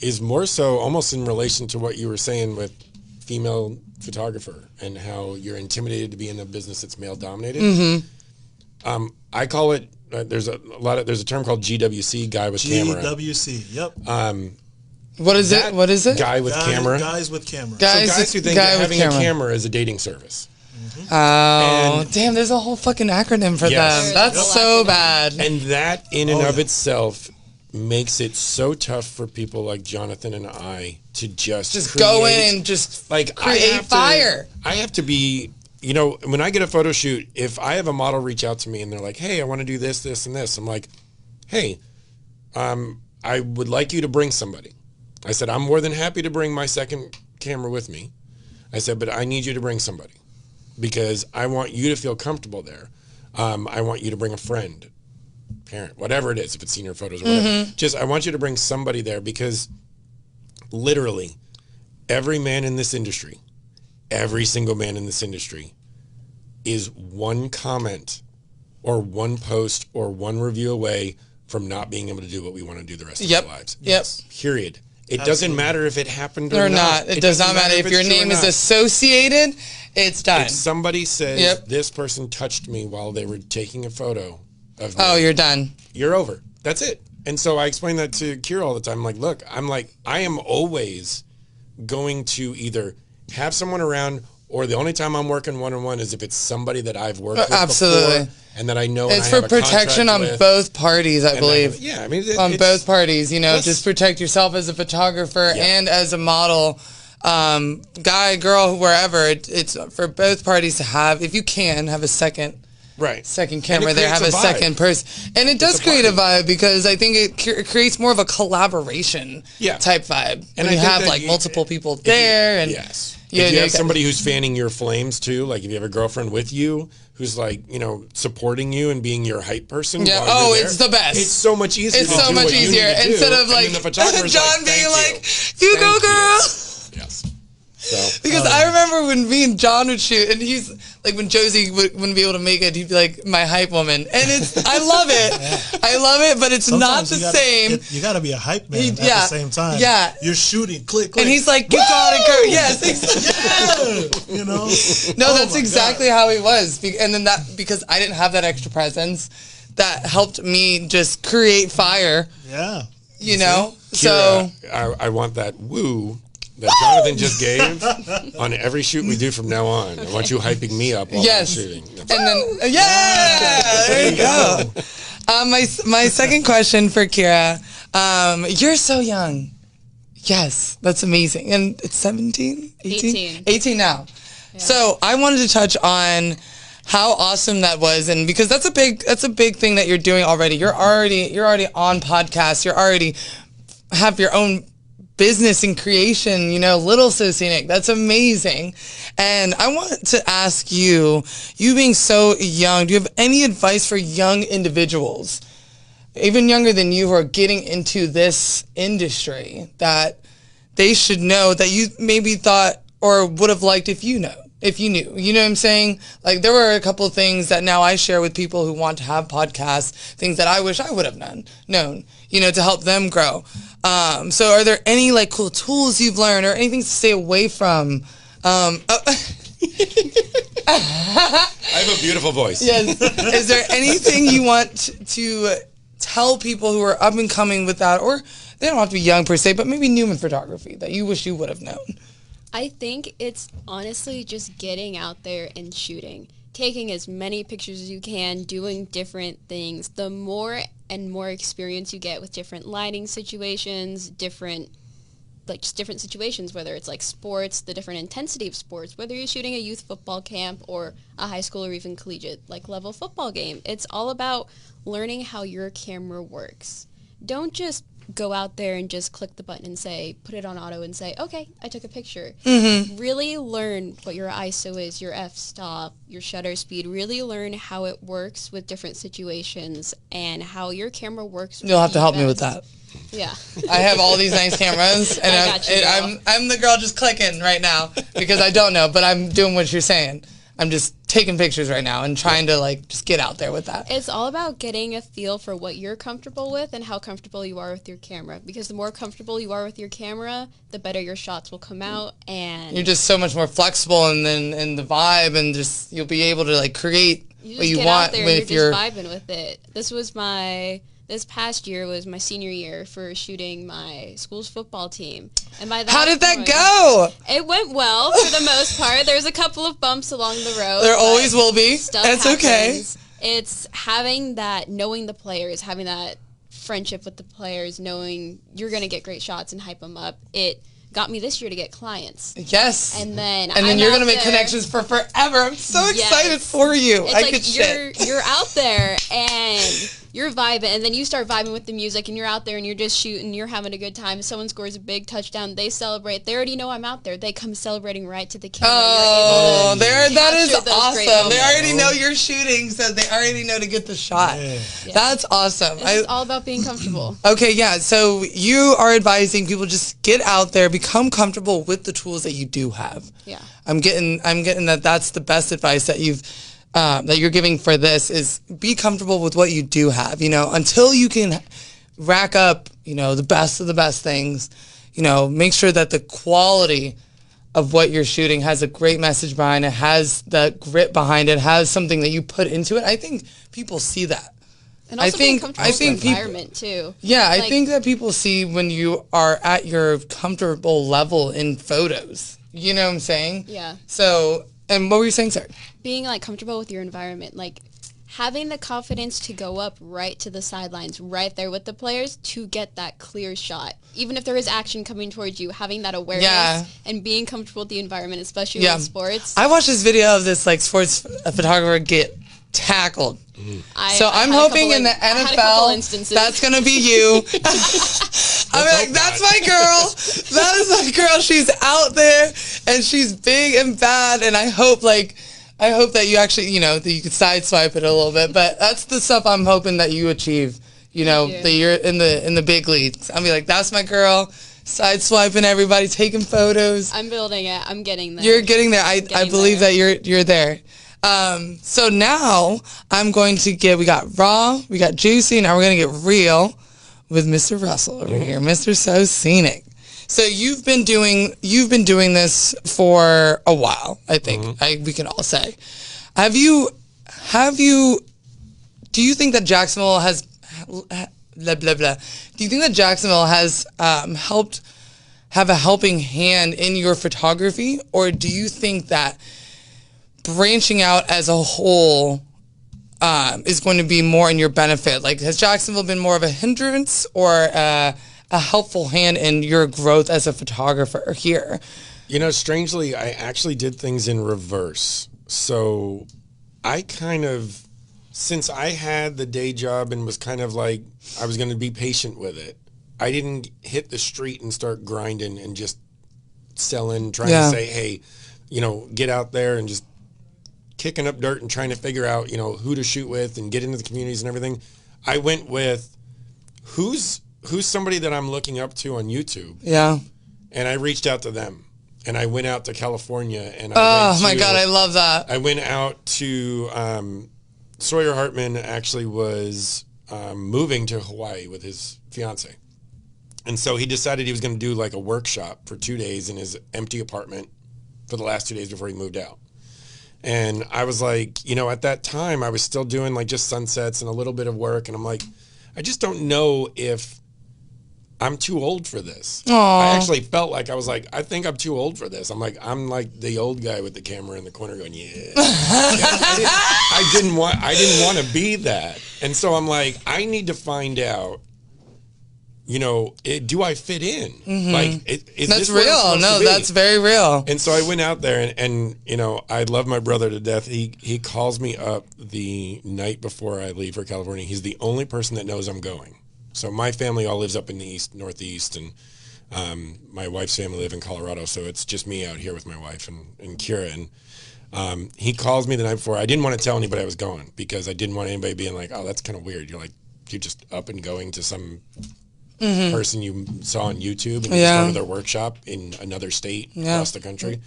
is more so almost in relation to what you were saying with female photographer and how you're intimidated to be in a business that's male dominated. Mm-hmm. I call it there's a term called GWC, guy with camera. GWC, yep. What is it? What is it? Guy with camera. Guys with camera. Guys who think that having a camera is a dating service. Oh, damn, there's a whole fucking acronym for them. That's so bad. And that in and of itself makes it so tough for people like Jonathan and I to just go in and just like create fire. I have to be, you know, when I get a photo shoot, if I have a model reach out to me and they're like, hey, I want to do this, this, and this, I'm like, hey, I would like you to bring somebody. I said, I'm more than happy to bring my second camera with me. I said, but I need you to bring somebody because I want you to feel comfortable there. I want you to bring a friend, parent, whatever it is, if it's senior photos or whatever. Just, I want you to bring somebody there because literally every man in this industry, every single man in this industry is one comment or one post or one review away from not being able to do what we want to do the rest of our lives. Yep. Period. It doesn't matter if it happened or not. It does not matter if your name is associated. It's done. If somebody says this person touched me while they were taking a photo of me, you're done. You're over. That's it. And so I explain that to Kiera all the time. Look, I am always going to either have someone around or the only time I'm working one-on-one is if it's somebody that I've worked with before and that I know it's and I for protection on both parties, I believe. I mean, on both parties, you know, just protect yourself as a photographer and as a model, guy, girl, wherever. It's for both parties to have, if you can, have a second camera there, have a second person. And it does create a vibe because I think it creates more of a collaboration type vibe. And you have like multiple people there and if you have somebody who's fanning your flames too, like if you have a girlfriend with you who's like, supporting you and being your hype person. Yeah. while you're there, It's the best. It's so much easier. It's to so do much what you easier need to do, instead of and like then the photographer's John being "Thank like, "You go, Thank girl." Yes. So, Because I remember when me and John would shoot, and he's like, when Josie wouldn't be able to make it, he'd be like my hype woman, and I love it. I love it, but it's not the same. You got to be a hype man at yeah, the same time. yeah. You're shooting, click, click. And he's like, "Get on it, girl." Yes, exactly. yeah, No, that's exactly how he was. And then because I didn't have that extra presence, that helped me just create fire. Yeah. You know? Kiera, so I want that woo that Jonathan just gave on every shoot we do from now on. I want you hyping me up while I'm shooting. And then, there you go. My second question for Kiera, you're so young. Yes, that's amazing. And it's 17? 18? 18 now. Yeah. So I wanted to touch on how awesome that was, and because that's a big thing that you're doing already. You're already on podcasts. You're already have your own business and creation, Little So Scenic. That's amazing. And I want to ask you being so young, do you have any advice for young individuals, even younger than you, who are getting into this industry, that they should know that you maybe thought or would have liked if you knew? You know what I'm saying? Like, there were a couple of things that now I share with people who want to have podcasts, things that I wish I would have known, to help them grow. So are there any like cool tools you've learned or anything to stay away from? I have a beautiful voice. Yes. Is there anything you want to tell people who are up and coming with that, or they don't have to be young per se, but maybe new in photography, that you wish you would have known? I think it's honestly just getting out there and shooting. Taking as many pictures as you can, doing different things. The more and more experience you get with different lighting situations, different situations, whether it's like sports, the different intensity of sports, whether you're shooting a youth football camp or a high school or even collegiate level football game. It's all about learning how your camera works. Don't just go out there and just click the button and put it on auto and say, okay, I took a picture. Mm-hmm. Really learn what your ISO is, your f-stop, your shutter speed. Really learn how it works with different situations and how your camera works. You'll have to help me with that. Yeah. I have all these nice cameras, and I'm the girl just clicking right now because I don't know, but I'm doing what you're saying. I'm just taking pictures right now and trying to just get out there with that. It's all about getting a feel for what you're comfortable with and how comfortable you are with your camera, because the more comfortable you are with your camera, the better your shots will come out, and you're just so much more flexible and then in the vibe, and just you'll be able to create what you want out there with and you're just vibing with it. This past year was my senior year for shooting my school's football team. And by that How did that go? It went well for the most part. There's a couple of bumps along the road. There always will be. That's okay. It's having that, knowing the players, having that friendship with the players, knowing you're going to get great shots and hype them up. It got me this year to get clients. Yes. And then you're going to make connections for forever. I'm so excited for you. You're out there and you're vibing, and then you start vibing with the music, and you're out there and you're just shooting, you're having a good time. Someone scores a big touchdown, they celebrate. They already know I'm out there. They come celebrating right to the camera. Oh, that is awesome. They already know you're shooting, so they already know to get the shot. Yeah. That's awesome. It's all about being comfortable. Okay, yeah. So you are advising people just get out there, become comfortable with the tools that you do have. Yeah. I'm getting that's the best advice that you're giving for this, is be comfortable with what you do have, until you can rack up, the best of the best things, make sure that the quality of what you're shooting has a great message behind it, has the grit behind it, has something that you put into it. I think people see that. And also being comfortable with the environment too. Yeah, I think that people see when you are at your comfortable level in photos. You know what I'm saying? Yeah. So, and what were you saying, sir? Being comfortable with your environment, having the confidence to go up right to the sidelines, right there with the players, to get that clear shot. Even if there is action coming towards you, having that awareness and being comfortable with the environment, especially in sports. I watched this video of this sports photographer get tackled. I'm hoping in the NFL that's going to be you. I'm Let's like, hope that's not. my girl. That is my girl. She's out there and she's big and bad. And I hope that you actually, that you could sideswipe it a little bit. But that's the stuff I'm hoping that you achieve. Thank That you. you're in the big leagues. I'll be like, that's my girl. Sideswiping everybody, taking photos. I'm building it. I'm getting there. You're getting there. I Getting believe there. that you're there. So now I'm going to we got raw, we got juicy, now we're going to get real with Mr. Russell over here, Mr. So Scenic. So you've been doing this for a while, I think. We can all say. Do you think that Jacksonville has blah blah blah? Do you think that Jacksonville has helped have a helping hand in your photography, or do you think that branching out as a whole is going to be more in your benefit? Like, has Jacksonville been more of a hindrance or a helpful hand in your growth as a photographer here? Strangely, I actually did things in reverse. So I since I had the day job and was kind of like, I was going to be patient with it, I didn't hit the street and start grinding and just selling, trying to say, hey, get out there and just kicking up dirt and trying to figure out, who to shoot with and get into the communities and everything. I went with who's somebody that I'm looking up to on YouTube. Yeah. And I reached out to them. And I went out to California and my God, I love that. I went out to Sawyer Hartman actually was moving to Hawaii with his fiance. And so he decided he was going to do like a workshop for 2 days in his empty apartment for the last 2 days before he moved out. And I was like, at that time I was still doing like just sunsets and a little bit of work. And I'm like, I just don't know if I'm too old for this. Aww. I actually felt like I think I'm too old for this. I'm like the old guy with the camera in the corner going, yeah. I didn't want to be that. And so I'm like, I need to find out, do I fit in? Mm-hmm. Like, is That's this what I'm real. supposed No, to be? that's very real. And so I went out there and I love my brother to death. He calls me up the night before I leave for California. He's the only person that knows I'm going. So my family all lives up in the northeast, and my wife's family live in Colorado. So it's just me out here with my wife and Kiera. And he calls me the night before. I didn't want to tell anybody I was going because I didn't want anybody being like, oh, that's kind of weird. You're just up and going to some person you saw on YouTube and you just go to their workshop in another state across the country.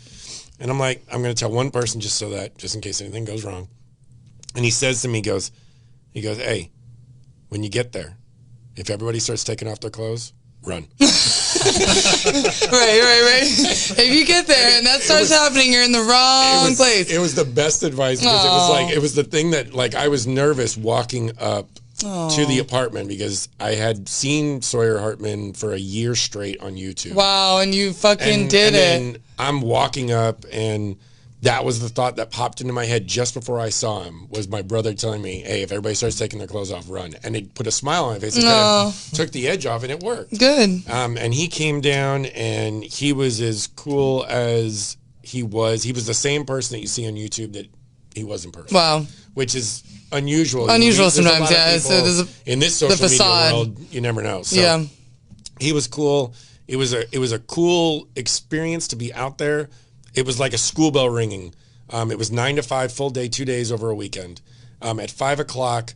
And I'm like, I'm going to tell one person just in case anything goes wrong. And he says to me, he goes, hey, when you get there, if everybody starts taking off their clothes, run. Right. If you get there and that starts happening, you're in the wrong place. It was the best advice because it was the thing that I was nervous walking up to the apartment because I had seen Sawyer Hartman for a year straight on YouTube. Wow, and you fucking did it. And I'm walking up and that was the thought that popped into my head just before I saw him was my brother telling me, hey, if everybody starts taking their clothes off, run. And it put a smile on my face and kind of took the edge off, and it worked. Good. And he came down, and he was as cool as he was. He was the same person that you see on YouTube that he was in person. Wow. Which is unusual. Unusual There's a sometimes, lot of yeah. people So there's in this social media facade. world, you never know. So he was cool. It was a cool experience to be out there. It was like a school bell ringing. It was 9 to 5, full day, 2 days over a weekend. At 5 o'clock,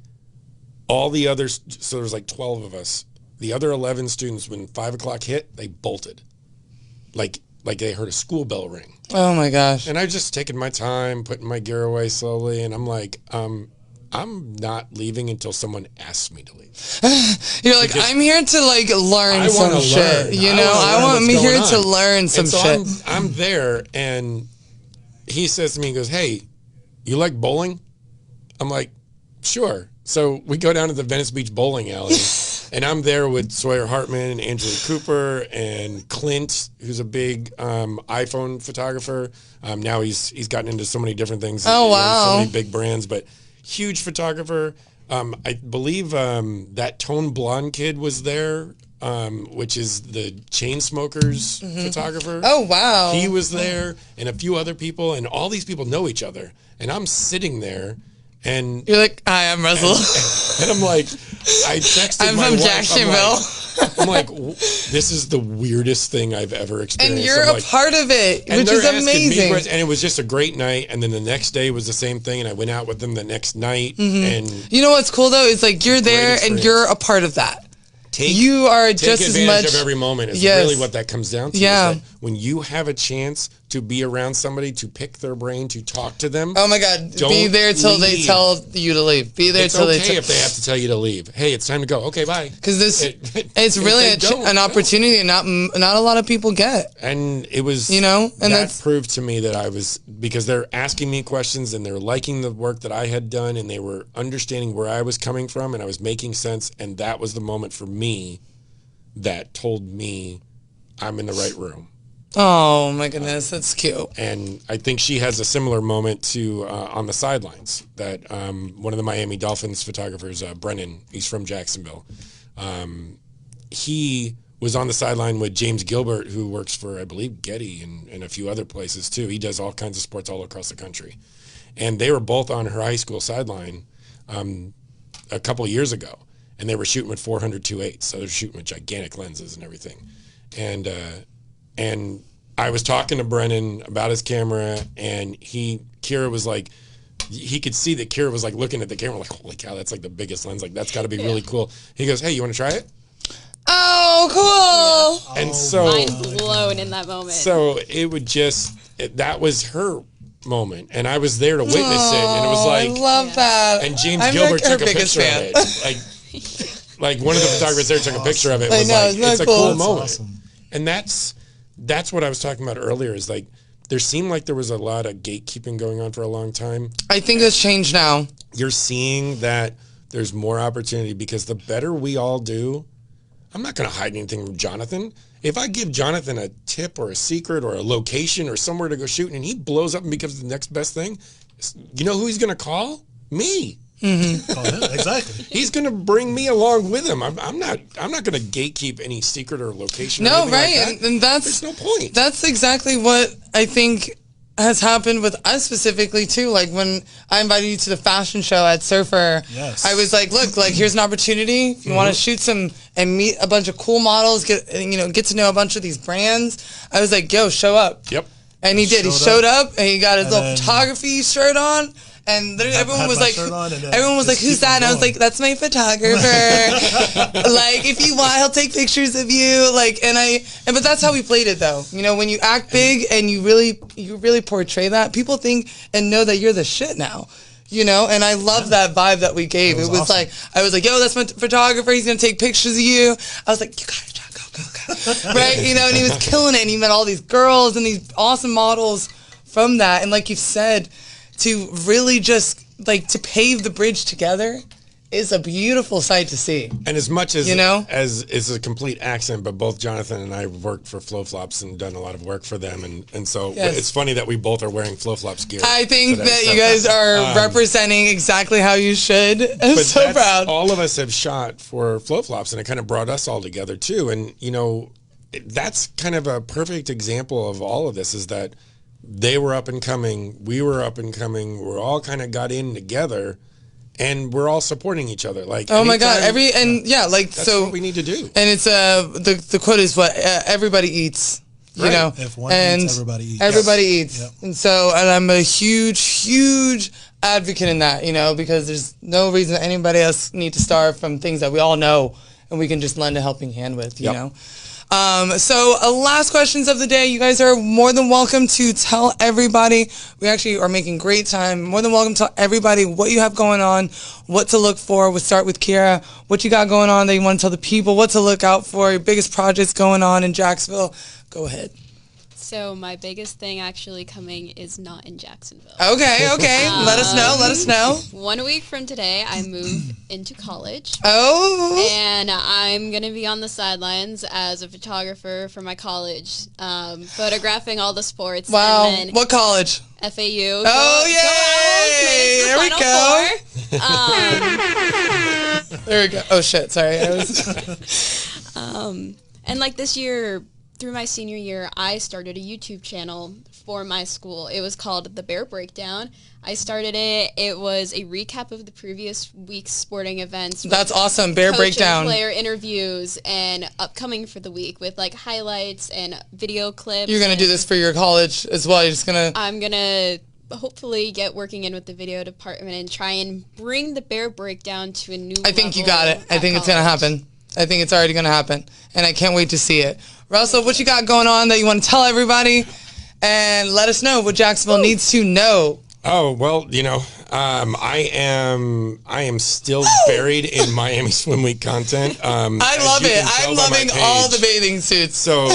all the others, so there was like 12 of us. The other 11 students, when 5 o'clock hit, they bolted. Like they heard a school bell ring. Oh my gosh. And I was just taking my time, putting my gear away slowly, and I'm like, I'm not leaving until someone asks me to leave. You're like, Because I'm here to like learn I some wanna shit. learn. You I know, wanna I learn want what's me going here to on. learn some And so shit. I'm there, and he says to me, he goes, hey, you like bowling? I'm like, sure. So we go down to the Venice Beach bowling alley, and I'm there with Sawyer Hartman and Angela Cooper and Clint, who's a big iPhone photographer. Now he's gotten into so many different things. Oh, you know, wow. so many big brands, but huge photographer. I believe that Tone Blonde kid was there, which is the Chainsmokers photographer. Oh, wow. He was there, and a few other people, and all these people know each other. And I'm sitting there, And You're like, hi, I'm Russell. and I'm like, I texted I'm my from wife, Jacksonville. I'm like, this is the weirdest thing I've ever experienced. And you're I'm a like, part of it, and which they're is asking me amazing. questions, and it was just a great night. And then the next day was the same thing, and I went out with them the next night. And You know what's cool though? Is like you're there and experience. you're a part of that. you are take just as advantage much of every moment is Yes. really what that comes down to. Yeah. Is that when you have a chance to be around somebody, to pick their brain, to talk to them. Oh my God! Be Don't there till they leave. tell you to leave. Be there It's till okay they if they have to tell you to leave. Hey, it's time to go. Okay, bye. because this it's if really they don't, an no. opportunity not a lot of people get. And it was, You know, and that that's- proved to me that I was, because they're asking me questions and they're liking the work that I had done and they were understanding where I was coming from and I was making sense. And that was the moment for me that told me I'm in the right room. Oh my goodness, that's cute. And I think she has a similar moment to on the sidelines that one of the Miami Dolphins photographers, Brennan, he's from Jacksonville. He was on the sideline with James Gilbert, who works for, I believe, Getty and a few other places too. He does all kinds of sports all across the country. And they were both on her high school sideline a couple of years ago. And they were shooting with 400 2.8, so they're shooting with gigantic lenses and everything. And I was talking to Brennan about his camera, and Kiera was like, he could see that Kiera was like looking at the camera like, holy cow, that's like the biggest lens. Like, that's got to be really cool. He goes, hey, you want to try it? Oh, cool. And so, Mind blown in that moment. so it would that was her moment, and I was there to witness it, and it was like, I love that. and James I'm Gilbert like her took a biggest picture fan. of it. Like one of the photographers there took a picture of it. I Was know, like, isn't that it's a cool? cool That's moment. awesome. And that's what I was talking about earlier. Is like there seemed like there was a lot of gatekeeping going on for a long time. I think that's changed now. You're seeing that there's more opportunity because the better we all do, I'm not going to hide anything from Jonathan. If I give Jonathan a tip or a secret or a location or somewhere to go shoot and he blows up and becomes the next best thing, you know who he's going to call? Me. Oh, yeah, exactly. He's going to bring me along with him. I'm not going to gatekeep any secret or location. Or No, anything right, like that. and that's There's no point. That's exactly what I think has happened with us specifically too. Like when I invited you to the fashion show at Surfer, Yes. I was like, look, like here's an opportunity. If you want to shoot some and meet a bunch of cool models, get to know a bunch of these brands. I was like, yo, show up. Yep. And he did. He Showed showed up and he got his And little then- photography shirt on. And everyone had was my like, shirt on and then everyone was just like, who's keep on that? And I was going. like, that's my photographer. Like, if you want, he'll take pictures of you. Like, but that's how we played it though. You know, when you act big and you really portray that, people think and know that you're the shit now. You know, and I love that vibe that we gave. It was awesome. Like, I was like, yo, that's my photographer. He's going to take pictures of you. I was like, you got it, John, go. Right? You know, and he was killing it. And he met all these girls and these awesome models from that. And like you said, to really just like to pave the bridge together is a beautiful sight to see. And as much as, You know? as it's a complete accident, but both Jonathan and I have worked for Flow Flops and done a lot of work for them. And so Yes. it's funny that we both are wearing Flow Flops gear. I think today. that So- you guys are representing exactly how you should. I'm but so that's- proud. all of us have shot for Flow Flops, and it kind of brought us all together too. And you know, that's kind of a perfect example of all of this. Is that they were up and coming, we were up and coming, we're all kind of got in together, and we're all supporting each other. Like, Oh my God! anytime- Like that's so. what we need to do. And it's the quote is what everybody eats. You Right. know, If one and eats, everybody eats. Everybody eats, Yep. and I'm a huge advocate in that. You know, because there's no reason anybody else need to starve from things that we all know and we can just lend a helping hand with. You Yep. know. So last questions of the day. You guys are more than welcome to tell everybody. We actually are making great time. More than welcome to tell everybody what you have going on, what to look for. We'll start with Kiera. What you got going on that you want to tell the people, what to look out for, your biggest projects going on in Jacksonville. Go ahead. So my biggest thing actually coming is not in Jacksonville. Okay. Let us know. 1 week from today, I move into college. Oh. And I'm going to be on the sidelines as a photographer for my college, photographing all the sports. Wow. And then What college? FAU. Oh, yay! There we Go Owls, made it to the Final Four. There we go. Oh, shit. Sorry. And like this year, through my senior year, I started a YouTube channel for my school. It was called The Bear Breakdown. I started it. It was a recap of the previous week's sporting events. That's awesome. Bear coaching, Breakdown. Player interviews, and upcoming for the week with like highlights and video clips. You're going to do this for your college as well. You're just going to... I'm going to hopefully get working in with the video department and try and bring the Bear Breakdown to a new level. I think you got it. I think it's going to happen. I think it's already going to happen. And I can't wait to see it. Russell, what you got going on that you want to tell everybody? And let us know what Jacksonville needs to know. Oh, well, you know, I am still buried in Miami Swim Week content. I love it. I'm loving all the bathing suits. So,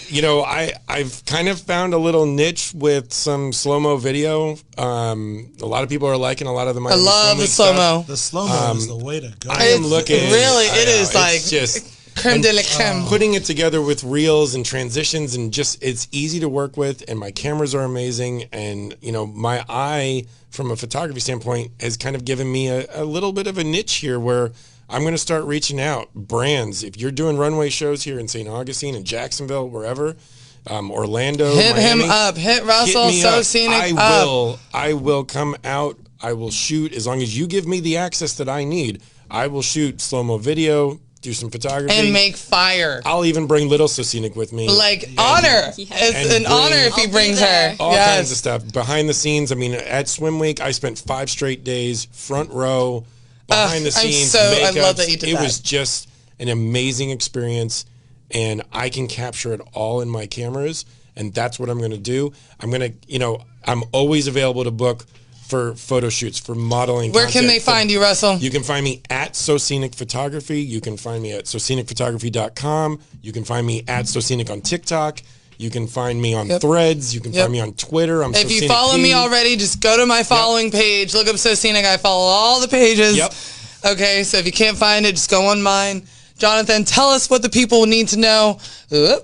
you know, I've kind of found a little niche with some slow-mo video. A lot of people are liking a lot of the Miami I love Swim the Week slow-mo. The slow-mo is the way to go. I am looking. Really, it is it's like just creme de la creme. putting it together with reels and transitions, and just it's easy to work with, and my cameras are amazing, and you know my eye from a photography standpoint has kind of given me a little bit of a niche here where I'm going to start reaching out brands. If you're doing runway shows here in St. Augustine and Jacksonville, wherever, Orlando, Hit Miami, him up. Hit Russell. me So up. scenic. I will come out. I will shoot as long as you give me the access that I need. I will shoot slow-mo video, do some photography, And make fire. I'll even bring Little So Scenic with me. Like honor. Yes. It's And an honor if he I'll be brings there. her. all Yes. kinds of stuff behind the scenes. I mean, at Swim Week, I spent 5 straight days front row, behind the scenes. I love makeups. that you did It that. was just an amazing experience, and I can capture it all in my cameras, and that's what I'm going to do. I'm going to, you know, I'm always available to book for photo shoots, for modeling. Where can they find you, Russell? You can find me at So Scenic Photography. You can find me at SoScenicPhotography.com. You can find me at So Scenic on TikTok. You can find me on Threads. You can find me on Twitter. I'm If So you Scenic follow P. me already, just go to my following page. Look up So Scenic. I follow all the pages. Yep. Okay, so if you can't find it, just go on mine. Jonathan, tell us what the people need to know. Tell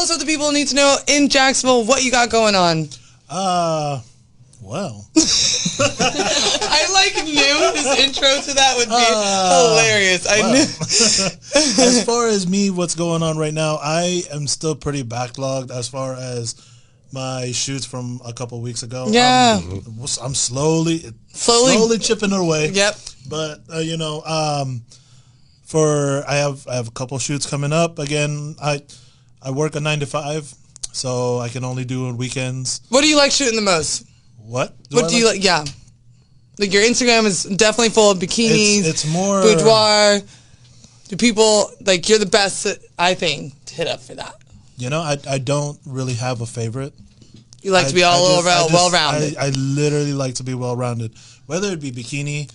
us what the people need to know in Jacksonville, what you got going on. Well. I knew this intro to that would be hilarious. I knew. As far as me, what's going on right now, I am still pretty backlogged as far as my shoots from a couple weeks ago. Yeah. I'm slowly chipping it away. Yep. But you know, I have a couple shoots coming up. Again, I work a 9 to 5, so I can only do on weekends. What do you like shooting the most? What? What do you like? Yeah. Like your Instagram is definitely full of bikinis. It's more boudoir. Do people like you're the best? I think to hit up for that. You know, I don't really have a favorite. You like to be well rounded. I literally like to be well rounded, whether it be bikini,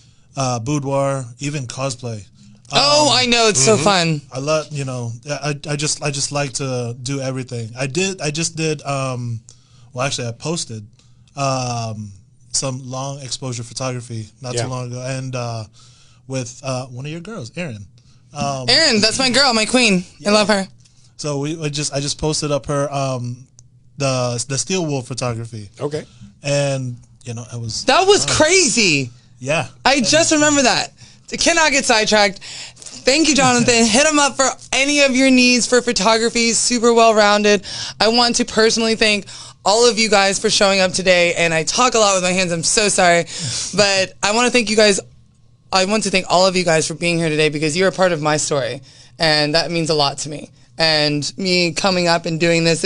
boudoir, even cosplay. I know it's so fun. I love, you know, I just like to do everything. I just did. Well, actually, I posted some long exposure photography not too long ago, and with one of your girls, Erin. Erin, that's my girl, my queen. I love her. So I just posted up her the steel wool photography. Okay. And you know, That was crazy. Yeah. I just remember that. Cannot get sidetracked. Thank you, Jonathan. Hit him up for any of your needs for photography. Super well-rounded. I want to personally thank all of you guys for showing up today. And I talk a lot with my hands. I'm so sorry. But I want to thank you guys. I want to thank all of you guys for being here today because you're a part of my story. And that means a lot to me. And me coming up and doing this,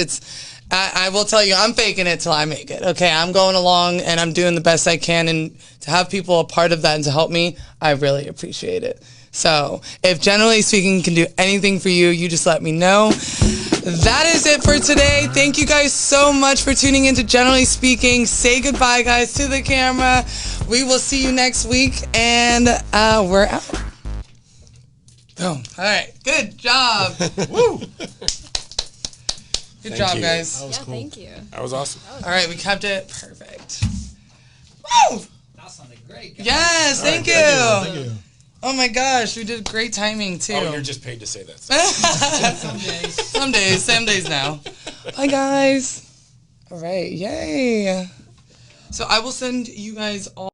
I will tell you, I'm faking it till I make it. Okay, I'm going along and I'm doing the best I can. And to have people a part of that and to help me, I really appreciate it. So if Generally Speaking can do anything for you, you just let me know. That is it for today. Thank you guys so much for tuning into Generally Speaking. Say goodbye, guys, to the camera. We will see you next week, and we're out. Boom. All right. Good job. Woo. Good job, you. guys. That was cool. Thank you. That was awesome. All right, we kept it perfect. Woo! That sounded great. Guys. Yes, thank you. Thank you. Oh my gosh, we did great timing too. Oh, you're just paid to say that. Some days. Some days now. Bye, guys. All right, yay. So I will send you guys all.